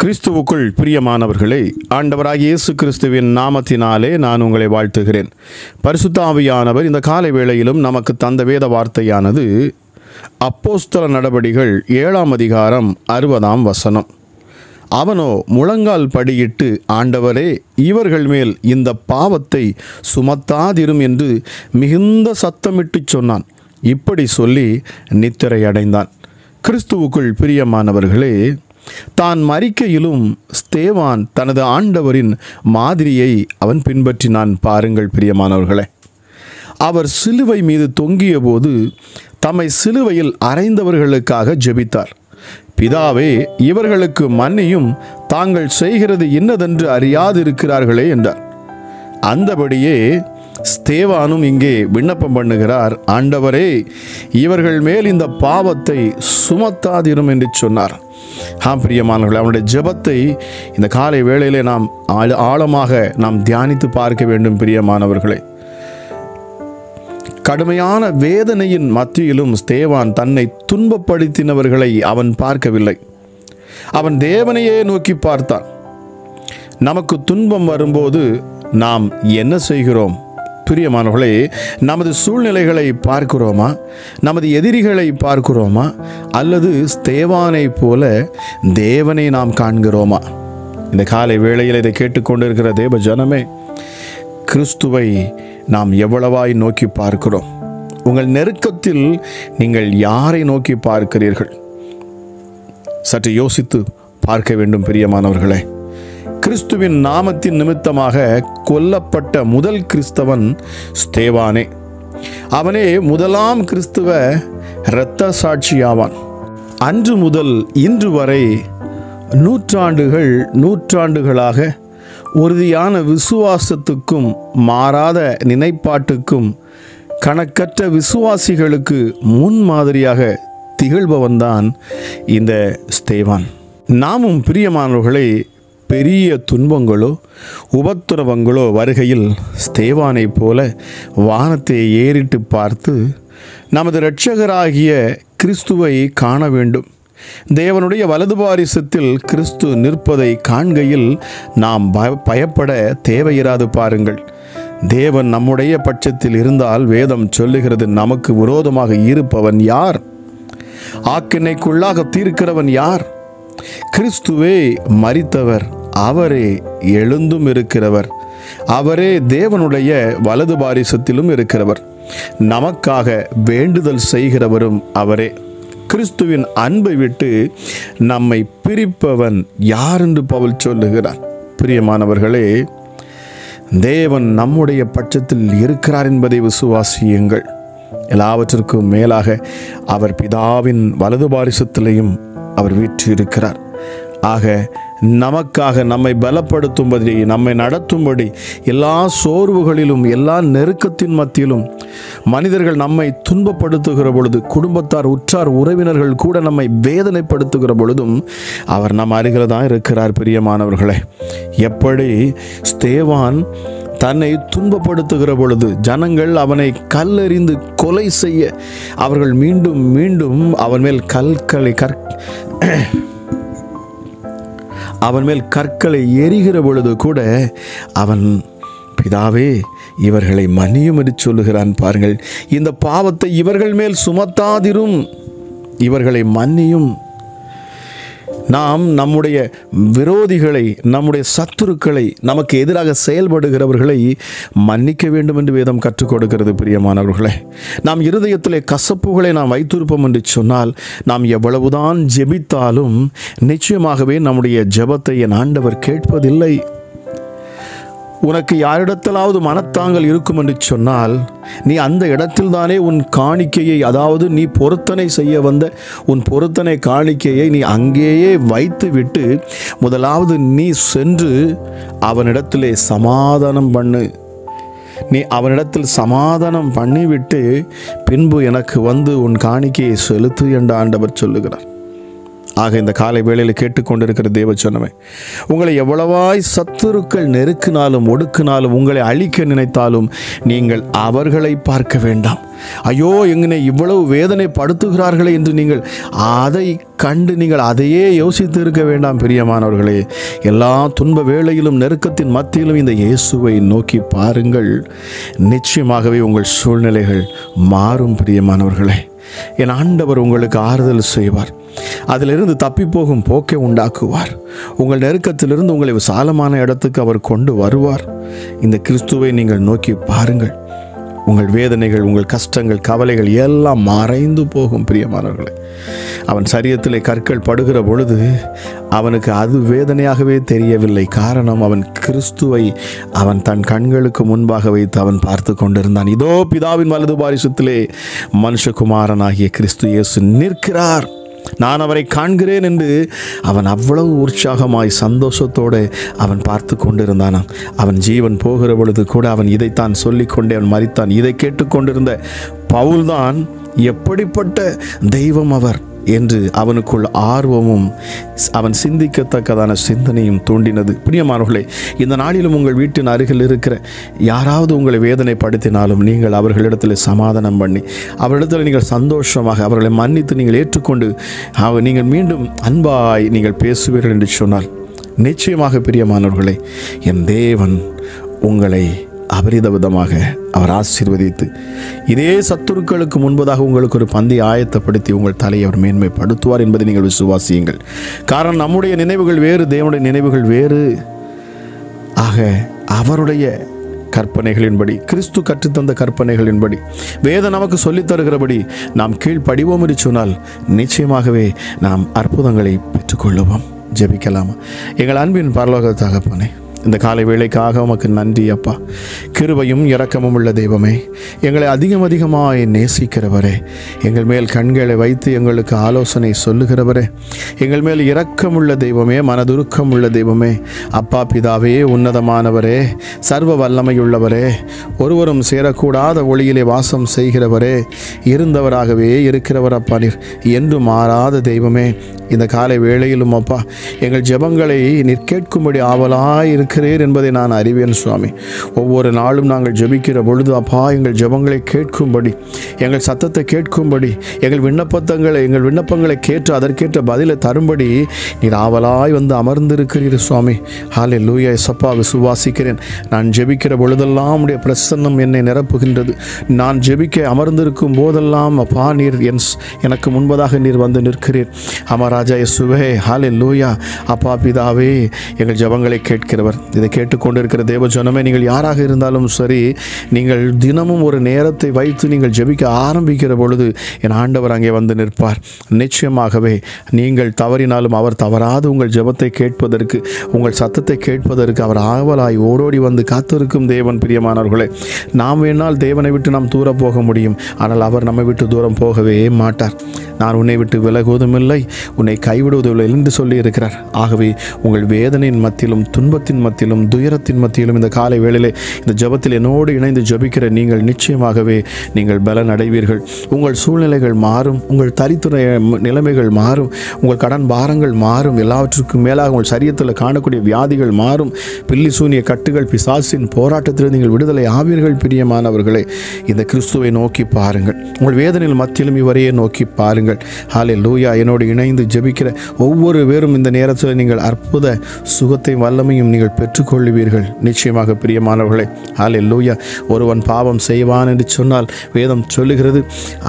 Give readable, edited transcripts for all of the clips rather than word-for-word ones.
கிறிஸ்துவுக்குள் பிரியமானவர்களே, ஆண்டவராகிய இயேசு கிறிஸ்துவின் நாமத்தினாலே நான் உங்களை வாழ்த்துகிறேன். பரிசுத்த ஆவியானவர் இந்த காலை வேளையிலும் நமக்கு தந்த வேத வார்த்தையானது அப்போஸ்தல நடபடிகள் 7ஆம் அதிகாரம் 60ஆம் வசனம். அவனோ முழங்கால் படியிட்டு, ஆண்டவரே, இவர்கள் மேல் இந்த பாவத்தை சுமத்தாதிரும் என்று மிகுந்த சத்தமிட்டு சொன்னான். இப்படி சொல்லி நித்திரை அடைந்தான். கிறிஸ்துவுக்குள் பிரியமானவர்களே, தான் மரிக்கையிலும் ஸ்தேவான் தனது ஆண்டவரின் மாதிரியை அவன் பின்பற்றினான். பாருங்கள் பிரியமானவர்களே, அவர் சிலுவை மீது தொங்கிய போது தம்மை சிலுவையில் அறைந்தவர்களுக்காக ஜெபித்தார். பிதாவே, இவர்களுக்கு மன்னியும், தாங்கள் செய்கிறது இன்னதென்று அறியாதிருக்கிறார்களே என்றார். அந்தபடியே ஸ்தேவானும் இங்கே விண்ணப்பம் பண்ணுகிறார். ஆண்டவரே, இவர்கள் மேல் இந்த பாவத்தை சுமத்தாதிரும் என்று சொன்னார். பிரியமானவர்களே, அவனுடைய ஜெபத்தை இந்த காலை வேளையிலே நாம் ஆழமாக நாம் தியானித்து பார்க்க வேண்டும். பிரியமானவர்களே, கடுமையான வேதனையின் மத்தியிலும் ஸ்தேவான் தன்னை துன்பப்படுத்தினவர்களை அவன் பார்க்கவில்லை. அவன் தேவனையே நோக்கி பார்த்தான். நமக்கு துன்பம் வரும்போது நாம் என்ன செய்கிறோம்? பிரியமானவர்களே, நமது சூழ்நிலைகளை பார்க்கிறோமா? நமது எதிரிகளை பார்க்கிறோமா? அல்லது ஸ்தேவானை போல தேவனை நாம் காண்கிறோமா? இந்த காலை வேளையில் இதை கேட்டுக்கொண்டிருக்கிற தேவ ஜனமே, கிறிஸ்துவை நாம் எவ்வளவாய் நோக்கி பார்க்கிறோம்? உங்கள் நெருக்கத்தில் நீங்கள் யாரை நோக்கி பார்க்கிறீர்கள்? சற்று யோசித்து பார்க்க வேண்டும். பிரியமானவர்களே, கிறிஸ்துவின் நாமத்தின் நிமித்தமாக கொல்லப்பட்ட முதல் கிறிஸ்தவன் ஸ்தேவானே. அவனே முதலாம் கிறிஸ்துவ இரத்த சாட்சியாவான். அன்று முதல் இன்று வரை நூற்றாண்டுகளாக உறுதியான விசுவாசத்துக்கும் மாறாத நினைப்பாட்டுக்கும் கணக்கற்ற விசுவாசிகளுக்கு முன்மாதிரியாக திகழ்பவன்தான் இந்த ஸ்தேவான். நாமும் பிரியமானவர்களை, பெரிய துன்பங்களோ உபத்திரவங்களோ வருகையில் ஸ்தேவானை போல வானத்தை ஏறிட்டு பார்த்து நமது இரட்சகராகிய கிறிஸ்துவை காண வேண்டும். தேவனுடைய வலது பாரிசத்தில் கிறிஸ்து நிற்பதை காண்கையில் நாம் பயப்பட தேவையிராது. பாருங்கள், தேவன் நம்முடைய பட்சத்தில் இருந்தால் வேதம் சொல்லுகிறது, நமக்கு விரோதமாக இருப்பவன் யார்? ஆக்கினைக்குள்ளாக தீர்க்கிறவன் யார்? கிறிஸ்துவே மரித்தவர், அவரே எழுந்தும் இருக்கிறவர், அவரே தேவனுடைய வலது பாரிசத்திலும் இருக்கிறவர், நமக்காக வேண்டுதல் செய்கிறவரும் அவரே. கிறிஸ்துவின் அன்பை விட்டு நம்மை பிரிப்பவன் யார் என்று பவுல் சொல்லுகிறார். பிரியமானவர்களே, தேவன் நம்முடைய பட்சத்தில் இருக்கிறார் என்பதை விசுவாசியுங்கள். எல்லாவற்றிற்கும் மேலாக அவர் பிதாவின் வலது பாரிசத்திலையும் அவர் வீற்றிருக்கிறார். ஆக நமக்காக நம்மை பலப்படுத்தும்படி, நம்மை நடத்தும்படி, எல்லா சோர்வுகளிலும் எல்லா நெருக்கத்தின் மத்தியிலும் மனிதர்கள் நம்மை துன்பப்படுத்துகிற பொழுது, குடும்பத்தார் உற்றார் உறவினர்கள் கூட நம்மை வேதனைப்படுத்துகிற பொழுதும் அவர் நம் அருகில் தான் இருக்கிறார். பிரியமானவர்களே, எப்படி ஸ்தேவான் தன்னை துன்பப்படுத்துகிற பொழுது ஜனங்கள் அவனை கல்லெறிந்து கொலை செய்ய அவர்கள் மீண்டும் மீண்டும் அவன் மேல் கற்களை எரிகிற பொழுது கூட அவன், பிதாவே, இவர்களை மன்னியும் என்று சொல்லுகிறான். பாருங்கள், இந்த பாவத்தை இவர்கள் மேல் சுமத்தாதிரும், இவர்களை மன்னியும். நாம் நம்முடைய விரோதிகளை, நம்முடைய சத்துருக்களை, நமக்கு எதிராக செயல்படுகிறவர்களை மன்னிக்க வேண்டும் என்று வேதம் கற்றுக் கொடுக்கிறது. பிரியமானவர்களே, நாம் இருதயத்திலே கசப்புகளை நாம் வைத்திருப்போம் என்று சொன்னால் நாம் எவ்வளவுதான் ஜெபித்தாலும் நிச்சயமாகவே நம்முடைய ஜெபத்தை என் ஆண்டவர் கேட்பதில்லை. உனக்கு யாரிடத்திலாவது மனத்தாங்கல் இருக்கும் என்று சொன்னால் நீ அந்த இடத்தில்தானே உன் காணிக்கையை, அதாவது நீ பொருத்தனை செய்ய வந்த உன் பொருத்தனை காணிக்கையை நீ அங்கேயே வைத்து விட்டு முதலாவது நீ சென்று அவனிடத்திலே சமாதானம் பண்ணு. நீ அவனிடத்தில் சமாதானம் பண்ணிவிட்டு பின்பு எனக்கு வந்து உன் காணிக்கையை செலுத்து என்று ஆண்டவர் சொல்லுகிறார். ஆக இந்த காலை வேளையில் கேட்டுக்கொண்டிருக்கிற தேவ ஜனமே, உங்களை எவ்வளவாய் சத்துருக்கள் நெருக்கினாலும் ஒடுக்கினாலும் உங்களை அழிக்க நினைத்தாலும் நீங்கள் அவர்களை பார்க்க வேண்டாம். ஐயோ, எங்கனை இவ்வளவு வேதனைப்படுத்துகிறார்களே என்று நீங்கள் அதை கண்டு நீங்கள் அதையே யோசித்து இருக்க வேண்டாம். பிரியமானவர்களே, எல்லா துன்ப வேளையிலும் நெருக்கத்தின் மத்தியிலும் இந்த இயேசுவை நோக்கி பாருங்கள். நிச்சயமாகவே உங்கள் சூழ்நிலைகள் மாறும். பிரியமானவர்களே, என் ஆண்டவர் உங்களுக்கு ஆறுதல் செய்வார். அதிலிருந்து தப்பி போகும் போக்கை உண்டாக்குவார். உங்கள் நெருக்கத்திலிருந்து உங்களை விசாலமான இடத்துக்கு அவர் கொண்டு வருவார். இந்த கிறிஸ்துவை நீங்கள் நோக்கி பாருங்கள். உங்கள் வேதனைகள், உங்கள் கஷ்டங்கள், கவலைகள் எல்லாம் மறைந்து போகும். பிரியமானவர்களே, அவன் சரீரத்திலே கற்கள் படுகிற பொழுது அவனுக்கு அது வேதனையாகவே தெரியவில்லை. காரணம், அவன் கிறிஸ்துவை அவன் தன் கண்களுக்கு முன்பாக வைத்து அவன் பார்த்து கொண்டிருந்தான். இதோ பிதாவின் வலது பாரிசத்திலே மனுஷகுமாரனாகிய கிறிஸ்து இயேசு நிற்கிறார், நான் அவரை காண்கிறேன் என்று அவன் அவ்வளவு உற்சாகமாய் சந்தோஷத்தோடு அவன் பார்த்து கொண்டிருந்தானாம். அவன் ஜீவன் போகிற பொழுது கூட அவன் இதைத்தான் சொல்லிக்கொண்டே அவன் மரித்தான். இதை கேட்டுக்கொண்டிருந்த பவுல்தான் எப்படிப்பட்ட தெய்வம் அவர் என்று அவனுக்குள் ஆர்வமும் அவன் சிந்திக்கத்தக்கதான சிந்தனையும் தூண்டினது. பிரியமானவர்களே, இந்த நாளிலும் உங்கள் வீட்டின் அருகில் இருக்கிற யாராவது உங்களை வேதனைப்படுத்தினாலும் நீங்கள் அவர்களிடத்தில் சமாதானம் பண்ணி அவர்களிடத்தில் நீங்கள் சந்தோஷமாக அவர்களை மன்னித்து நீங்கள் ஏற்றுக்கொண்டு நீங்கள் மீண்டும் அன்பாய் நீங்கள் பேசுவீர்கள் என்று சொன்னால் நிச்சயமாக பிரியமானவர்களே, என் தேவன் உங்களை அபரித விதமாக அவர் ஆசீர்வதித்து இதே சத்துருக்களுக்கு முன்பதாக உங்களுக்கு ஒரு பந்தி ஆயத்தப்படுத்தி உங்கள் தலையை அவர் மேன்மைப்படுத்துவார் என்பதை நீங்கள் விசுவாசியுங்கள். காரணம், நம்முடைய நினைவுகள் வேறு, தேவனுடைய நினைவுகள் வேறு. ஆக அவருடைய கற்பனைகளின்படி, கிறிஸ்து கற்றுத்தந்த கற்பனைகளின்படி, வேதம் நமக்கு சொல்லித் தருகிறபடி நாம் கீழ்ப்படிவோம் என்று சொன்னால் நிச்சயமாகவே நாம் அற்புதங்களை பெற்றுக்கொள்ளுவோம். ஜெபிக்கலாமா? எங்கள் அன்பின் பரலோக தகப்பனே, இந்த காலை வேளைக்காக உமக்கு நன்றி அப்பா. கிருபையும் இரக்கமும் உள்ள தெய்வமே, எங்களை அதிகமாய் நேசிக்கிறவரே, எங்கள் மேல் கண்களை வைத்து எங்களுக்கு ஆலோசனை சொல்லுகிறவரே, எங்கள் மேல் இரக்கமுள்ள தெய்வமே, மனதுருக்கம் உள்ள தெய்வமே, அப்பா பிதாவே, உன்னதமானவரே, சர்வ வல்லமையுள்ளவரே, ஒருவரும் சேரக்கூடாத ஒளியிலே வாசம் செய்கிறவரே, இருந்தவராகவே இருக்கிறவர் அப்பா நீர், என்று மாறாத தெய்வமே, இந்த காலை வேளையிலும் அப்பா எங்கள் ஜெபங்களை நீர் கேட்கும்படி ஆவலாய் இருக்கிறீர் என்பதை நான் அறிவேன் சுவாமி. ஒவ்வொரு நாளும் நாங்கள் ஜெபிக்கிற பொழுது அப்பா எங்கள் ஜெபங்களை கேட்கும்படி, எங்கள் சத்தத்தை கேட்கும்படி, எங்கள் விண்ணப்பங்களை கேட்டு அதற்கேற்ற பதிலை தரும்படி நீர் ஆவலாய் வந்து அமர்ந்திருக்கிறீர் சுவாமி. ஹல்லேலூயா. இயேசப்பா, விசுவாசிக்கிறேன். நான் ஜெபிக்கிற பொழுதெல்லாம் உடைய பிரசன்னம் என்னை நிரப்புகின்றது. நான் ஜெபிக்க அமர்ந்திருக்கும் போதெல்லாம் அப்பா நீர் எனக்கு முன்பதாக நீர் வந்து நிற்கிறீர். அமராஜா இயேசுவே, ஹல்லேலூயா. அப்பா பிதாவே, எங்கள் ஜெபங்களை கேட்கிறவர். இதை கேட்டுக்கொண்டிருக்கிற தேவஜனமே, நீங்கள் யாராக இருந்தாலும் சரி, நீங்கள் தினமும் ஒரு நேரத்தை வைத்து நீங்கள் ஜெபிக்க ஆரம்பிக்கிற பொழுது என் ஆண்டவர் அங்கே வந்து நிற்பார். நிச்சயமாகவே நீங்கள் தவறினாலும் அவர் தவறாது உங்கள் ஜெபத்தை கேட்பதற்கு, உங்கள் சத்தத்தை கேட்பதற்கு அவர் ஆவலாய் ஓடோடி வந்து காத்திருக்கும் தேவன். பிரியமானவர்களே, நாம் வேணால் தேவனை விட்டு நாம் தூரம் போக முடியும், ஆனால் அவர் நம்மை விட்டு தூரம் போகவே மாட்டார். நான் உன்னை விட்டு விலகுவதும் இல்லை, உன்னை கைவிடுவதில்லை என்று சொல்லி இருக்கிறார். ஆகவே உங்கள் வேதனையின் மத்தியிலும், துன்பத்தின் மத்தியிலும், துயரத்தின் மத்தியிலும் இந்த காலை வேளையிலே இந்த ஜெபத்தில் என்னோடு இணைந்து ஜெபிக்கிற நீங்கள் நிச்சயமாகவே நீங்கள் பலன் அடைவீர்கள். உங்கள் சூழ்நிலைகள் மாறும், உங்கள் தரித்திர நிலைமைகள் மாறும், உங்கள் கடன் பாரங்கள் மாறும், எல்லாவற்றுக்கும் மேலாக உங்கள் சரீரத்தில் காணக்கூடிய வியாதிகள் மாறும். பில்லி சூனிய கட்டுகள், பிசாசின் போராட்டத்தில் நீங்கள் விடுதலை ஆவீர்கள். பிரியமானவர்களே, இந்த கிறிஸ்துவை நோக்கி பாருங்கள். உங்கள் வேதனையில் மத்தியிலும் இவரையே நோக்கி பாருங்கள். ஹல்லேலூயா. என்னோடு இணைந்து ஜெபிக்கிற ஒவ்வொரு பேரும் இந்த நேரத்தில் நீங்கள் அற்புத சுகத்தையும் வல்லமையும் நீங்கள் பெற்றுக்கொள்ளுவீர்கள். நிச்சயமாக பிரியமானவர்களே, ஹல்லேலூயா. ஒருவன் பாவம் செய்வான் என்று சொன்னால் வேதம் சொல்லுகிறது,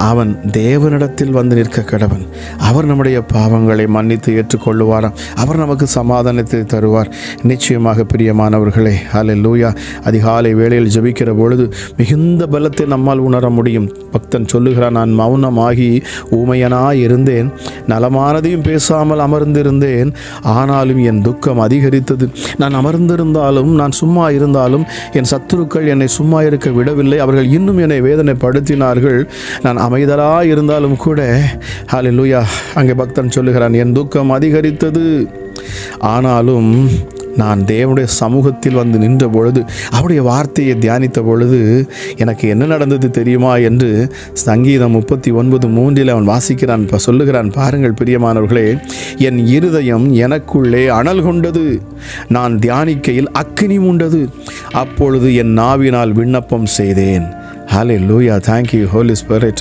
அவன் தேவனிடத்தில் வந்து நிற்க கடவன். அவர் நம்முடைய பாவங்களை மன்னித்து ஏற்றுக்கொள்ளுவாராம். அவர் நமக்கு சமாதானத்தை தருவார். நிச்சயமாக பிரியமானவர்களே, ஹல்லேலூயா. அதிகாலை வேளையில் ஜெபிக்கிற பொழுது மிகுந்த பலத்தை நம்மால் உணர முடியும். பக்தன் சொல்லுகிறான், நான் மௌனமாகி ஊமையனாய் இருந்தேன், நலமானதையும் பேசாமல் அமர்ந்திருந்தேன், ஆனாலும் என் துக்கம் அதிகரித்தது. நான் அமர்ந்திருந்தாலும், நான் சும்மா இருந்தாலும் என் சத்துருக்கள் என்னை சும்மா இருக்க விடவில்லை. அவர்கள் இன்னும் என்னை வேதனைப்படுத்தினார்கள். நான் அமைதலாய் இருந்தாலும் கூட, ஹல்லேலூயா, அங்கே பக்தன் சொல்லுகிறான், என் துக்கம் அதிகரித்தது, ஆனாலும் நான் தேவனுடைய சமூகத்தில் வந்து நின்ற பொழுது, அவருடைய வார்த்தையை தியானித்த பொழுது எனக்கு என்ன நடந்தது தெரியுமா என்று சங்கீதம் 39:3 அவன் வாசிக்கிறான், சொல்லுகிறான். பாருங்கள் பிரியமானவர்களே, என் இருதயம் எனக்குள்ளே அனல் கொண்டது, நான் தியானிக்கையில் அக்கினி உண்டது, அப்பொழுது என் நாவினால் விண்ணப்பம் செய்தேன். ஹல்லேலூயா, தேங்க் யூ ஹோலி ஸ்பிரிட்.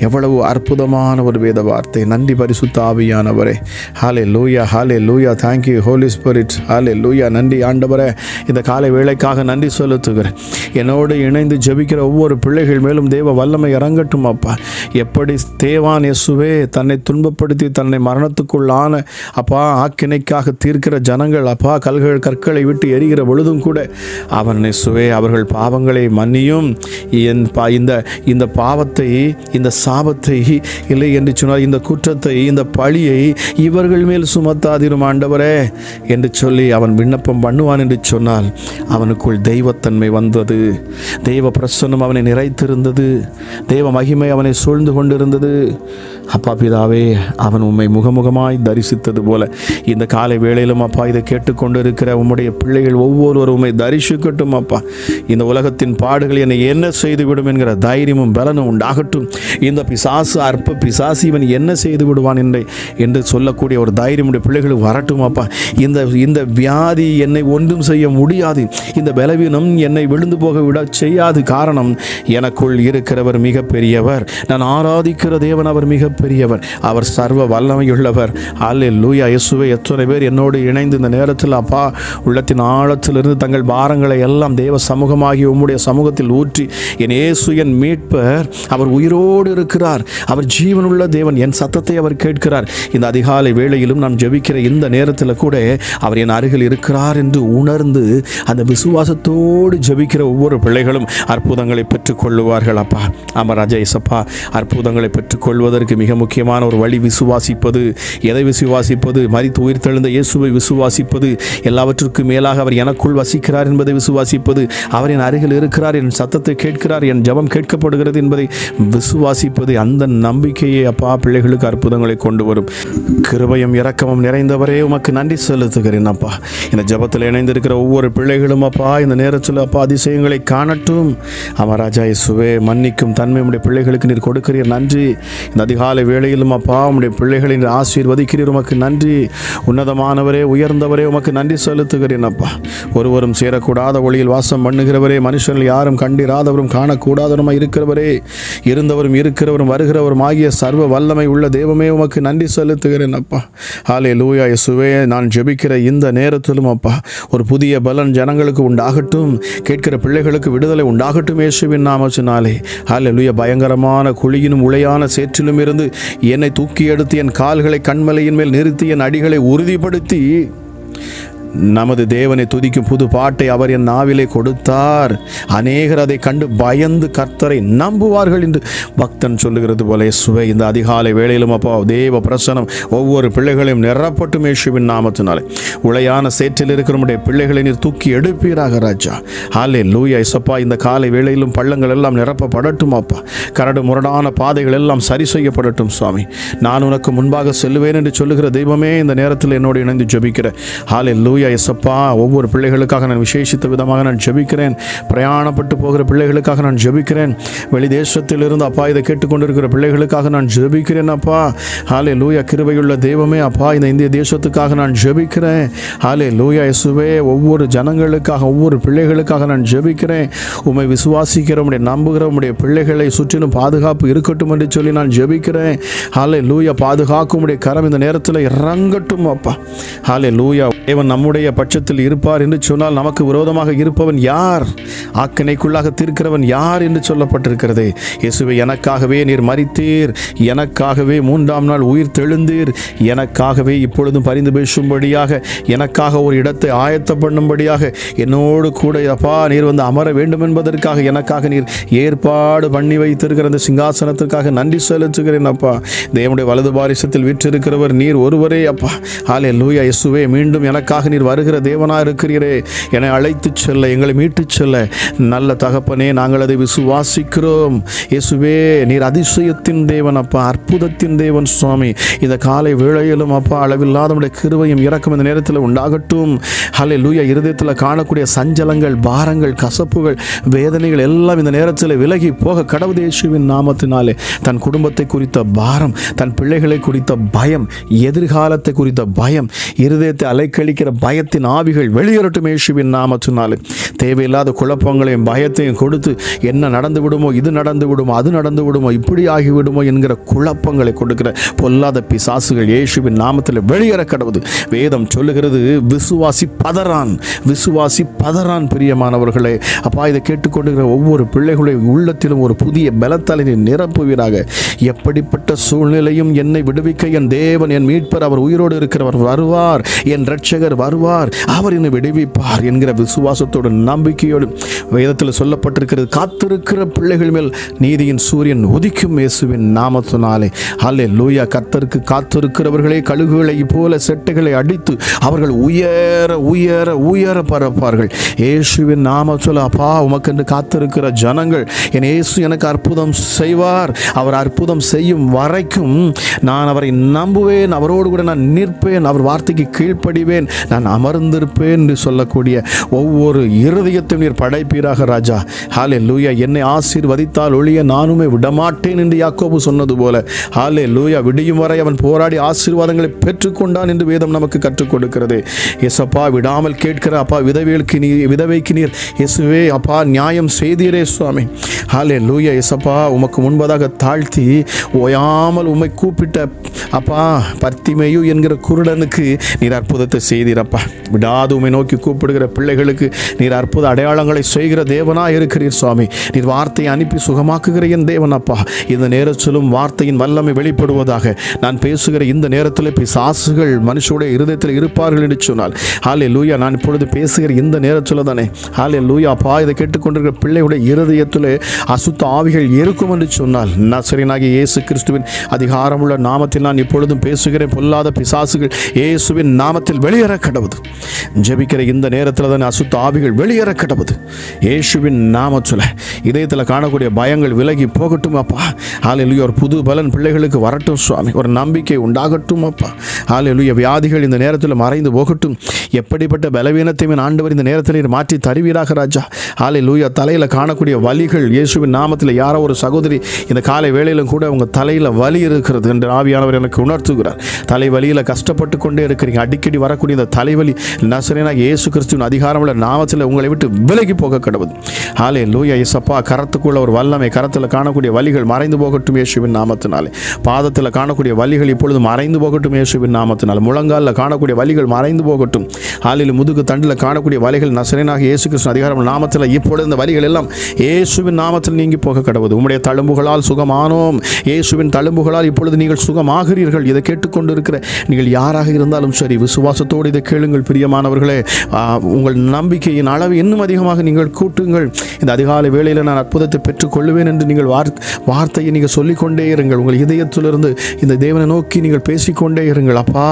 எவ்வளவு அற்புதமான ஒரு வேத வார்த்தை. நன்றி பரிசுத்த ஆவியானவரே. ஹல்லேலூயா, ஹல்லேலூயா, தேங்க் யூ ஹோலி ஸ்பிரிட். ஹல்லேலூயா, நன்றி ஆண்டவரே. இந்த காலை வேளைக்காக நன்றி செலுத்துகிறேன். என்னோடு இணைந்து ஜெபிக்கிற ஒவ்வொரு பிள்ளைகள் மேலும் தேவ வல்லமை இறங்கட்டும் அப்பா. எப்படி தேவான் இயேசுவே தன்னை துன்பப்படுத்தி தன்னை மரணத்துக்குள்ளான அப்பா ஆக்கினைக்காக தீர்க்கிற ஜனங்கள் அப்பா கற்களை விட்டு எரிகிற பொழுதும் கூட அவன் இயேசுவே அவர்கள் பாவங்களை மன்னியும், இந்த பாவத்தை, இந்த சாபத்தை இல்லை என்று சொன்னால் இந்த குற்றத்தை, இந்த பழியை இவர்கள் மேல் சுமத்தாதிரும் ஆண்டவரே என்று சொல்லி அவன் விண்ணப்பம் பண்ணுவான் என்று சொன்னால் அவனுக்குள் தெய்வத்தன்மை வந்தது, தெய்வ பிரசன்னம் அவனை நிறைத்திருந்தது, தெய்வ மகிமை அவனை சூழ்ந்து கொண்டிருந்தது. அப்பா பிதாவே, அவன் உம்மை முகமுகமாய் தரிசித்தது போல இந்த காலை வேளையிலும் அப்பா இதை கேட்டுக்கொண்டு இருக்கிற உம்முடைய பிள்ளைகள் ஒவ்வொருவரும் உம்மை தரிசிக்கட்டும் அப்பா. இந்த உலகத்தின் பாடுகள் என்னை என்ன செய்துவிடும் என்கிற தைரியமும் பலனும் உண்டாகட்டும். இந்த பிசாசு, அற்ப பிசாசு இவன் என்ன செய்து விடுவான் என்று சொல்லக்கூடிய ஒரு தைரியம் உடைய பிள்ளைகளுக்கு வரட்டும் அப்பா. இந்த வியாதி என்னை ஒன்றும் செய்ய முடியாது, இந்த பலவீனம் என்னை விழுந்து போக விட செய்யாது. காரணம், எனக்குள் இருக்கிறவர் மிக பெரியவர், நான் ஆராதிக்கிற தேவன் அவர் மிக பெரியவர், அவர் சர்வ வல்லமையுள்ளவர். அல்லேலூயா இயேசுவே. எத்தனை பேர் என்னோடு இணைந்து இந்த நேரத்தில் அப்பா உள்ளத்தின் ஆழத்திலிருந்து தங்கள் பாரங்களை எல்லாம் தேவ சமூகமாகி உம்முடைய சமூகத்தில் ஊற்றி, என் இயேசு என் மீட்பர், அவர் உயிரோடு இருக்கிறார், அவர் ஜீவனுள்ள தேவன், என் சத்தத்தை அவர் கேட்கிறார். இந்த அதிகாலை வேளையிலும் நான் ஜெபிக்கிற இந்த நேரத்தில் கூட அவர் என் அருகில் இருக்கிறார் என்று உணர்ந்து அந்த விசுவாசத்தோடு ஜெபிக்கிற ஒவ்வொரு பிள்ளைகளும் அற்புதங்களை பெற்றுக்கொள்ளுவார்கள் அப்பா. ஆமாம் ராஜா இயேசப்பா, அற்புதங்களை பெற்றுக்கொள்வதற்கு மிக முக்கியமான ஒரு வழி விசுவாசிப்பது. எதை விசுவாசிப்பது? மரித்து உயிர் தெழுந்த இயேசுவை விசுவாசிப்பது. எல்லாவற்றுக்கும் மேலாக அவர் எனக்குள் வசிக்கிறார் என்பதை விசுவாசிப்பது. அவர் என் அருகில் இருக்கிறார், என் சத்தத்தை கேட்கிறார், என் ஜெபம் கேட்கப்படுகிறது என்பதை விசுவாசிப்பது. அந்த நம்பிக்கையை அப்பா பிள்ளைகளுக்கு அற்புதங்களை கொண்டு வரும். கிருபையும் இரக்கமும் நிறைந்தவரே, உமக்கு நன்றி செலுத்துகிறேன் அப்பா. இந்த ஜெபத்தில் இணைந்திருக்கிற ஒவ்வொரு பிள்ளைகளும் அப்பா இந்த நேரத்தில் அப்பா அதிசயங்களை காணட்டும். அமராஜா இயேசுவே, மன்னிக்கும் தன்மை உடைய பிள்ளைகளுக்கு நீர் கொடுக்கிறீர், நன்றி. இந்த அதிகாலை வேளையிலும் அப்பா உடைய பிள்ளைகளை ஆசீர்வதிக்கிறீர், உமக்கு நன்றி. உன்னதமானவரே, உயர்ந்தவரே, உமக்கு நன்றி செலுத்துகிறேன் அப்பா. ஒருவரும் சேரக்கூடாத ஒளியில் வாசம் பண்ணுகிறவரே, மனுஷர்கள் யாரும் கண்டிராதவரும் காணக்கூடாதவருமாய் இருக்கிறவரே, இருந்தவரும் இருக்கிறவரும் வருகிறவரும் ஆகிய சர்வ வல்லமை உள்ள தெய்வமே, உமக்கு நன்றி செலுத்துகிறேன் அப்பா. ஹல்லேலூயா இயேசுவே. நான் ஜெபிக்கிற இந்த நேரத்திலும் அப்பா ஒரு புதிய பலன் ஜனங்களுக்கு உண்டாகட்டும், கேட்கிற பிள்ளைகளுக்கு விடுதலை உண்டாகட்டும் இயேசுவின் நாமத்தினாலே. ஹல்லேலூயா. பயங்கரமான குழியினும் உளையான சேற்றிலும் இருந்து என்னை தூக்கி எடுத்து என் கால்களை கண்மலையின் மேல் நிறுத்தி என் அடிகளை உறுதிப்படுத்தி நமது தேவனை துதிக்கும் புது பாட்டை அவர் என் நாவிலே கொடுத்தார். அநேகர் அதை கண்டு பயந்து கர்த்தரை நம்புவார்கள் என்று பக்தன் சொல்லுகிறது போல இயேசுவே, இந்த அதிகாலை வேளையிலும் அப்பா தேவ பிரசனம் ஒவ்வொரு பிள்ளைகளையும் நிரப்பட்டும் இயேசுவின் நாமத்தினாலே. உளையான சேற்றில் இருக்கிற நம்முடைய பிள்ளைகளை நீர் தூக்கி எடுப்பீராக ராஜா. ஹல்லேலூயா இயேசப்பா. இந்த காலை வேளையிலும் பள்ளங்கள் எல்லாம் நிரப்பப்படட்டும் அப்பா. கரடு முரடான பாதைகள் எல்லாம் சரி செய்யப்படட்டும் சுவாமி. நான் உனக்கு முன்பாக செல்லுவேன் என்று சொல்லுகிற தெய்வமே, இந்த நேரத்தில் என்னோடு இணைந்து ஜெபிக்கிற ஹல்லேலூயா இயேசப்பா. ஒவ்வொரு பிள்ளைகளுக்காக நான் விசேஷித்த விதமாக நான் ஜெபிக்கிறேன். பிரயாணப்பட்டு போகிற பிள்ளைகளுக்காக நான் ஜெபிக்கிறேன். வெளி தேசத்திலிருந்து அப்பா இதை கேட்டுக்கொண்டிருக்கிற பிள்ளைகளுக்காக நான் ஜெபிக்கிறேன் அப்பா. ஹல்லேலூயா. கிருபையுள்ள தெய்வமே அப்பா, இந்த இந்திய தேசத்துக்காக நான் ஜெபிக்கிறேன். ஹல்லேலூயா இயேசுவே. ஒவ்வொரு ஜனங்களுக்காக, ஒவ்வொரு பிள்ளைகளுக்காக நான் ஜெபிக்கிறேன். உம்மை விசுவாசிக்கிற உம்முடைய நம்புகிற உம்முடைய பிள்ளைகளை சுற்றிலும் பாதுகாப்பு இருக்கட்டும் என்று சொல்லி நான் ஜெபிக்கிறேன். ஹல்லேலூயா. பாதுகாக்கும் உம்முடைய கரம் இந்த நேரத்தில் இறங்கட்டும் அப்பா. ஹல்லேலூயா. தேவன் நம்முடைய பட்சத்தில் இருப்பார் என்று சொன்னால் நமக்கு விரோதமாக இருப்பவன் யார்? ஆக்கினைக்குள்ளாக தீர்க்கிறவன் யார் என்று சொல்லப்பட்டிருக்கிறது. இயேசுவே, எனக்காகவே நீர் மரித்தீர், எனக்காகவே 3ஆம் நாள் உயிர் தெழுந்தீர், எனக்காகவே இப்பொழுதும் பரிந்து பேசும்படியாக, எனக்காக ஒரு இடத்தை ஆயத்த பண்ணும்படியாக, என்னோடு கூட அப்பா நீர் வந்து அமர வேண்டும் என்பதற்காக எனக்காக நீர் ஏற்பாடு பண்ணி வைத்திருக்கிற அந்த சிங்காசனத்திற்காக நன்றி செலுத்துகிறேன் அப்பா. தேவனுடைய வலது பாரிசத்தில் வீற்றிருக்கிறவர் நீர் ஒருவரே அப்பா. ஹல்லேலூயா இயேசுவே. மீண்டும் எனக்காக நீர் வருகிற தேவனாக இருக்கிறீரே. என்னை அழைத்து செல்ல, எங்களை மீட்டு செல்ல, நல்ல தகப்பனே, நாங்கள் அதை விசுவாசிக்கிறோம். இயேசுவே, நீர் அதிசயத்தின் தேவன் அப்பா, அற்புதத்தின் தேவன் சுவாமி. இந்த காலை வேளையிலும் அப்பா அளவில்லாத கிருபையும் இரக்கம் இந்த நேரத்தில் உண்டாகட்டும். ஹல்லேலூயா. இருதயத்தில் காணக்கூடிய சஞ்சலங்கள், பாரங்கள், கசப்புகள், வேதனைகள் எல்லாம் இந்த நேரத்தில் விலகி போக கடவுள் இயேசுவின் நாமத்தினாலே தன் குடும்பத்தை குறித்த பாரம், தன் பிள்ளைகளை குறித்த பயம், எதிர்காலத்தை குறித்த பயம், இருதயத்தை அலைக்கழிக்கிற பயத்தின் ஆவிகள் வெளியேறட்டும் இயேசுவின் நாமத்தினாலே. தேவையில்லாத குழப்பங்களையும் பயத்தையும் கொடுத்து என்ன நடந்து விடுமோ, இது நடந்து விடுமோ, அது நடந்து விடுமோ, இப்படி ஆகிவிடுமோ என்கிற குழப்பங்களை கொடுக்கிற பொல்லாத பிசாசுகள் இயேசுவின் நாமத்தில் வெளியேற கடவுது. வேதம் சொல்லுகிறது, விசுவாசி பதறான், விசுவாசி பதறான். பிரியமானவர்களே, அப்பா இதை கேட்டுக்கொண்டிருக்கிற ஒவ்வொரு பிள்ளைகளுடைய உள்ளத்திலும் ஒரு புதிய பலத்தலை நிரப்புவீராக. எப்படிப்பட்ட சூழ்நிலையும் என்னை விடுவிக்க என் தேவன், என் மீட்பர், அவர் உயிரோடு இருக்கிறவர் வருவார், என் இரட்சகர் வருவார், அவர் என்னை விடுவிப்பார் என்கிற விசுவாசத்தோடு நம்பிக்கையோடு வேதத்தில் சொல்லப்பட்டிருக்கிறது. காத்திருக்கிற பிள்ளைகள் மேல் நீதியின் சூரியன் உதிக்கும் இயேசுவின் நாமத்தினாலே. ஹல்லேலூயா. கர்த்தருக்கு காத்திருக்கிறவர்களே கழுகுகளை போல செட்டைகளை அடித்து அவர்கள் உயர உயர உயர பரப்பார்கள். இயேசுவின் நாமத்தில் அப்பா உமக்கென்று காத்திருக்கிற ஜனங்கள், என் இயேசு எனக்கு அற்புதம் செய்வார், அவர் அற்புதம் செய்யும் வரைக்கும் நான் அவரை நம்புவேன், அவரோடு கூட நான் நிற்பேன், அவர் வார்த்தைக்கு கீழ்ப்படிவேன், நான் அமர்ந்திருப்பேன் என்று சொல்லக்கூடிய ஒவ்வொரு இருதயத்தையும் நீர் படைப்பீராக ராஜா. ஹல்லேலூயா. என்னை ஆசீர்வதித்தால் ஒழிய நானுமே விடமாட்டேன் என்று யாக்கோபு சொன்னது போல, ஹல்லேலூயா, விடியும் வரை அவன் போராடி ஆசீர்வாதங்களை பெற்றுக்கொண்டான் என்று வேதம் நமக்கு கற்றுக் கொடுக்கிறது. எசப்பா, விடாமல் கேட்கிற அப்பா விதவைக்கு நீர் இயேசுவே அப்பா நியாயம் செய்தீரே சுவாமி. ஹல்லேலூயா. எசப்பா, உமக்கு முன்பதாக தாழ்த்தி ஓயாமல் உம்மை கூப்பிட்ட அப்பா பர்த்திமேயு என்கிற குருடனுக்கு நீர் அற்புதத்தை செய்தீரப்பா. விடாது உம்மை நோக்கி கூப்பிடுகிற பிள்ளைகளுக்கு நீர் அற்புத அடையாளங்களை செய்கிற தேவனாக இருக்கிறீர் சுவாமி. நீர் வார்த்தையை அனுப்பி சுகமாக்குகிற என் தேவன் அப்பா. இந்த நேரத்திலும் வார்த்தையின் வல்லமை வெளிப்படுவதாக. நான் பேசுகிற இந்த நேரத்தில் பிசாசுகள் மனுஷனுடைய இருதயத்தில் இருப்பார்கள் என்று சொன்னால், ஹல்லேலூயா, நான் இப்பொழுது பேசுகிற இந்த நேரத்தில் தானே ஹல்லேலூயா அப்பா இதை கேட்டுக்கொண்டிருக்கிற பிள்ளையுடைய இருதயத்தில் அசுத்த ஆவிகள் இருக்கும் என்று சொன்னால், நசரேயனாகிய இயேசு கிறிஸ்துவின் அதிகாரமுள்ள நாமத்தில் நான் இப்பொழுதும் பேசுகிறேன். பொல்லாத பிசாசுகள் இயேசுவின் நாமத்தில் வெளியேற கடவுது. ஜெபிக்கிற இந்த நேரத்தில் தான் அசுத்த ஆவிகள் வெளியேற கடவுது இயேசுவின் நாமத்தில். இதயத்தில் காணக்கூடிய பயங்கள் விலகி போகட்டும் அப்பா. ஹல்லேலூயா. ஒரு புது பலன் பிள்ளைகளுக்கு வரட்டும் சுவாமி. ஒரு நம்பிக்கை உண்டாகட்டும் அப்பா. ஹல்லேலூயா. வியாதிகள் இந்த நேரத்தில் மறைந்து போகட்டும். எப்படிப்பட்ட பலவீனத்தையும் ஆண்டவர் இந்த நேரத்தில் மாற்றி தருவீராக ராஜா. ஹல்லேலூயா. தலையில் காணக்கூடிய வலிகள் இயேசுவின் நாமத்தில். யாரோ ஒரு சகோதரி இந்த காலை வேளையிலும் கூட உங்கள் தலையில் வலி இருக்கிறது என்று ஆவியானவர் எனக்கு உணர்த்துகிறார். தலைவலியில் கஷ்டப்பட்டு கொண்டே இருக்கிறீங்க. அடிக்கடி வரக்கூடிய இந்த தலைவலி நசரேயனாகிய இயேசு கிறிஸ்துவின் அதிகாரமுள்ள நாமத்தில் உங்களை விட்டு விலகி போக கடவுது. ஹல்லேலூயா. இயேசப்பா, கரத்துக்குள்ள ஒரு வல்லமை, கரத்தில் காணக்கூடிய வலிகள் மறைந்து போகட்டும் இயேசுவின் நாமத்தினாலே. பாதத்தில் காணக்கூடிய வலிகள் இப்பொழுது மறைந்து போகட்டும் இயேசுவின் நாமத்தினாலே. முழங்காலில் காணக்கூடிய வலிகள் மறைந்து போகட்டும். ஹல்லேலூயா. முதுகு தண்டில் காணக்கூடிய வலிகள் நசரேயனாகிய இயேசு கிறிஸ்து அதிகாரமுள்ள நாமத்தில் இப்பொழுது இந்த வலிகள் எல்லாம் இயேசுவின் நாமத்தில் நீங்கி போக கடவுது. உம்முடைய தழும்புகளால் சுகமானோம். இயேசுவின் தழும்புகளால் இப்பொழுது நீங்கள் சுகமாகிறீர்கள். இதை கேட்டுக்கொண்டிருக்கிற நீங்கள் யாராக இருந்தாலும் சரி, விசுவாசத்தோடு இதை கேளுங்கள் பிரியமானவர்களே. உங்கள் நம்பிக்கையின் அளவு இன்னும் அதிகமாக நீங்கள் கூட்டுங்கள். இந்த அதிகாலை வேளையில் நான் அற்புதத்தை பெற்றுக்கொள்வேன் என்று நீங்கள் வார்த்தையை நீங்கள் சொல்லிக்கொண்டே இருங்கள். உங்கள் இதயத்திலிருந்து இந்த தேவனை நோக்கி நீங்கள் பேசிக்கொண்டே இருங்கள். அப்பா,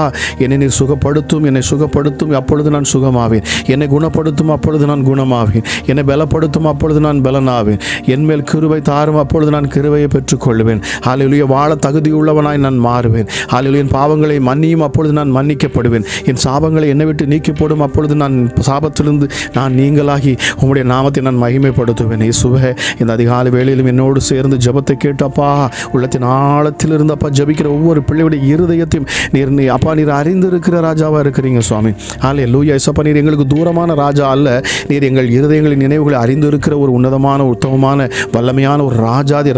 என்னை நீர் சுகப்படுத்தும், என்னை சுகப்படுத்தும், அப்பொழுது நான் சுகமாவேன். என்னை குணப்படுத்தும், அப்பொழுது நான் குணமாவேன். என்னை பலப்படுத்தும், அப்பொழுது நான் பலனாவேன். என் மேல் கிருபை தாரும், அப்பொழுது நான் கிருபையை பெற்றுக்கொள்வேன். ஹல்லேலூயா. வாழ தகுதியுள்ளவனாய் நான் மாறுவேன். ஹல்லேலூயா. என் பாவங்களை மன்னியும், அப்பொழுது நான் மன்னிக்கப்படுவேன். என் சாபங்களை என்னை விட்டு நீக்கி போடும், அப்பொழுது நான் சாபத்திலிருந்து நான் நீங்களாகி உம்முடைய நாமத்தை நான் மகிமைப்படுத்துவேன். இயேசுவே, இந்த அதிகாலை வேளையிலும் என்னோடு சேர்ந்து ஜெபத்தை கேட்டப்பா, உள்ளத்தின் ஆழத்திலிருந்து அப்பா ஜெபிக்கிற ஒவ்வொரு பிள்ளையுடைய இருதயத்தையும் நீர் அறிந்திருக்கிற ராஜாவாக இருக்கிறீங்க சுவாமி. ஹல்லேலூயா. இயேசப்பா, நீர் எங்களுக்கு தூரமான ராஜா அல்ல. நீர் எங்கள் இருதயங்களின் நினைவுகளை அறிந்திருக்கிற ஒரு உன்னதமான, உத்தமமான, வல்லமையான ஒரு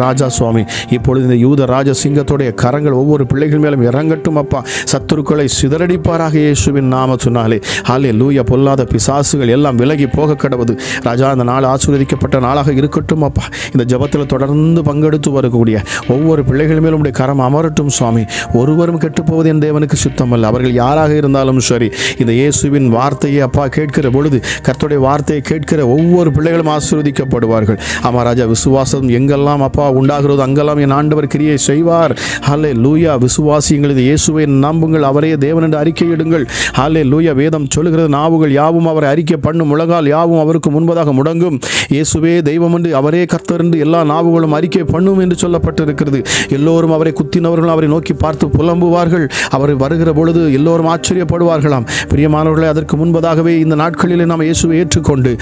ராஜா சுவாமி. இப்பொழுது இந்த யூத ராஜ சிங்கத்துடைய கரங்கள் ஒவ்வொரு பிள்ளைகள் மேலும் இறங்கட்டும் அப்பா. சத்துருக்களை சிதறடிப்பாராக இயேசுவின் நாமத்தினாலே. ஹல்லேலூயா. பொல்லாத பிசாசுகள் எல்லாம் விலகி போக கடவுது ராஜா. இந்த நாள் ஆசீர்வதிக்கப்பட்ட நாளாக இருக்கட்டும் அப்பா. இந்த ஜெபத்தில் தொடர்ந்து பங்கெடுத்து வரக்கூடிய ஒவ்வொரு பிள்ளைகள் மேலும் உடைய கரம் அமரட்டும் சுவாமி. ஒருவரும் கெட்டுப்போவது என் தேவனுக்கு சுத்தமல்ல. அவர்கள் யாராக இருந்தாலும் சரி, இந்த இயேசுவின் வார்த்தையை அப்பா கேட்கிற பொழுது, கர்த்தருடைய வார்த்தையை கேட்கிற ஒவ்வொரு பிள்ளைகளும் ஆசீர்வதிக்கப்படுவார்கள். ஆமா ராஜா. விசுவாசம் எங்கெல்லாம் அப்பா உண்டாகிறதோ அங்கெல்லாம் என் ஆண்டவர் கிரியை செய்வார். ஹல்லேலூயா. விசுவாசியுங்கள், இது இயேசுவை நம்புங்கள், அவரே தேவன் என்று அறிக்கையிடுங்கள். ஹல்லேலூயா. வேதம் சொல்லுகிறது, நாவுகள் யாவும் அவரை அறிக்கை பண்ணும், முழங்கால் யாவும் அவருக்கு முன்பதாக முன்பதாக முடங்கும். இயேசுவே தெய்வம் என்று, அவரே கர்த்தர் என்று எல்லா நாவுகளும் அறிக்கை பண்ணும் என்று சொல்லப்பட்டிருக்கிறது. எல்லோரும் அவரை குத்தினவர்கள் அவரை நோக்கி பார்த்து புலம்புவார்கள். அவர் வருகிற பொழுது எல்லோரும் ஆச்சரியப்படுவார்களாம். பிரியமானவர்களே, அதற்கு முன்பதாகவே இந்த நாட்களில் நாம் இயேசுவை ஏற்றுக்கொண்டு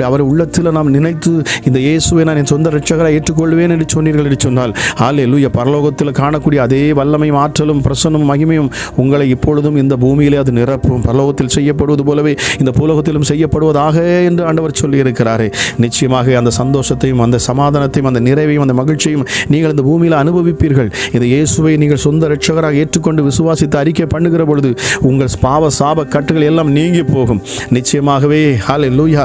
அவரை உள்ளத்தில் நாம் நினைத்து இந்த இயேசுவை நான் என் சொந்த இரட்சகரை ஏற்றுக்கொள்வேன் என்று சொன்னீர்கள் என்று சொன்னால், ஹல்லேலூயா, பரலோகத்தில் காணக்கூடிய அதே வல்லமையும் ஆற்றலும் பிரசன்னும் மகிமையும் உங்களை இப்பொழுதும் இந்த பூமியிலே அது நிரப்பும். பரலோகத்தில் செய்யப்படுவது போலவே இந்த பூலோகத்திலும் செய்யப்படுவதாக என்று ஆண்டவர் சொல்லியிருக்கிறாரே. நிச்சயமாக அந்த சந்தோஷத்தையும் அந்த சமாதானத்தையும் அந்த நிறைவையும் அந்த மகிழ்ச்சியும் நீங்கள் இந்த பூமியில் அனுபவிப்பீர்கள். இந்த இயேசுவை நீங்கள் சொந்த இரட்சகராக ஏற்றுக்கொண்டு விசுவாசித்து அறிக்கை பண்ணுகிற பொழுது உங்கள் பாவ சாப கட்டுகள் எல்லாம் நீங்கி போகும். நிச்சயமாகவே ஹல்லேலூயா,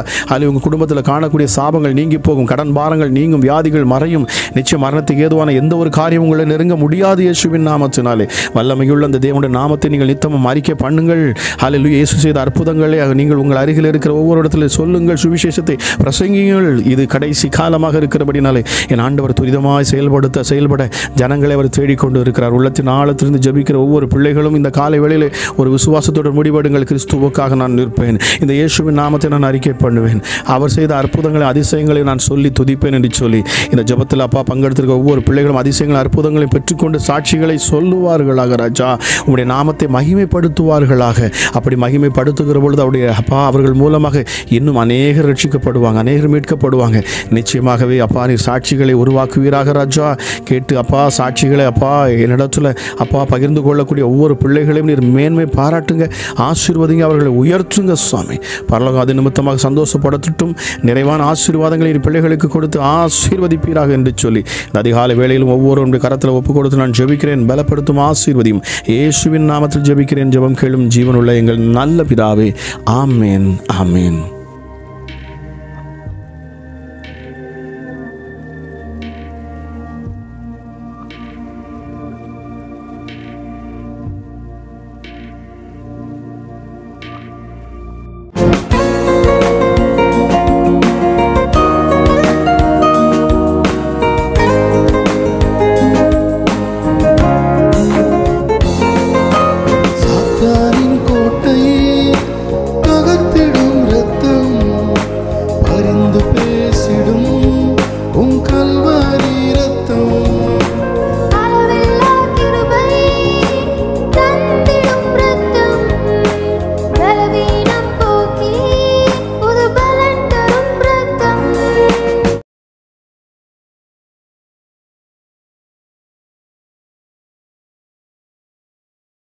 உங்கள் குடும்பத்தில் காணக்கூடிய சாபங்கள் நீங்கி போகும், கடன் பாரங்கள் நீங்கும், வியாதிகள் மறையும். நிச்சயம் மரணத்துக்கு ஏதுவான எந்த ஒரு காரியம் உங்களை நெருங்க முடியாது. இயேசுவின் நாமத்தினாலே வல்லமையுள்ள அந்த தேவனுடைய நாமத்தை நீங்கள் நித்தமும் அறிக்கை பண்ணுங்கள். ஹல்லேலூயா, இயேசு செய்த அற்புதங்களை நீங்கள் உங்கள் அருகில் இருக்கிற ஒவ்வொரு இடத்துல சொல்லுங்கள், சுவிசேஷத்தை பிரசங்கியுங்கள். இது கடைசி காலமாக இருக்கிறபடினாலே என் ஆண்டவர் துரிதமாய் செயல்பட ஜனங்களை அவர் தேடிக்கொண்டு இருக்கிறார். உள்ளத்தின் ஆழத்திலிருந்து ஜெபிக்கிற ஒவ்வொரு பிள்ளைகளும் இந்த காலை வேளையிலே ஒரு விசுவாசத்தோடு முடிவெடுங்கள். கிறிஸ்துவுக்காக நான் நிற்பேன், இந்த இயேசுவின் நாமத்தை நான் அறிக்கை பண்ணுவேன், அவர் செய்த அற்புதங்களை அதிசயங்களை நான் சொல்லி துதிப்பேன் என்று சொல்லி இந்த ஜெபத்தில் அப்பா பங்கெடுத்திருக்க ஒவ்வொரு பிள்ளைகளும் அதிசயங்களை அற்புதங்களை பெற்றுக்கொண்டு சாட்சிகளை சொல்லுவார்களாக. ராஜா, உங்களுடைய நாமத்தை மகிமைப்படுத்துவார்களாக. அப்படி மகிமைப்படுத்துகிற பொழுது அவருடைய அப்பா அவர்கள் மூலமாக இன்னும் அநேகர் ரட்சிக்கப்படுவாங்க, அநேகர் மீட்கப்படுவாங்க. நிச்சயமாகவே அப்பா நீர் சாட்சிகளை உருவாக்குவீராக ராஜா. கேட்டு அப்பா சாட்சிகளை அப்பா என்னிடத்துல அப்பா பகிர்ந்து கொள்ளக்கூடிய ஒவ்வொரு பிள்ளைகளையும் நீர் மேன்மை பாராட்டுங்க, ஆசீர்வதிங்க, அவர்களை உயர்த்துங்க சுவாமி. பரலோகம் அது நிமித்தமாக சந்தோஷப்படட்டும். நிறைவான ஆசீர்வாதங்களை பிள்ளைகளுக்கு கொடுத்து ஆசீர்வதிப்பீராக என்று சொல்லி இந்த அதிகாலை வேளையிலும் ஒவ்வொரு கரத்தில் ஒப்பு கொடுத்து நான் ஜெபிக்கிறேன். பலப்படுத்தும் ஆசீர்வதியும் இயேசுவின் நாமத்தில் ஜெபிக்கிறேன். ஜெபம் கேளும் ஜீவனுள்ள எங்கள் நல்ல பிதாவே. ஆமேன், ஆமேன்.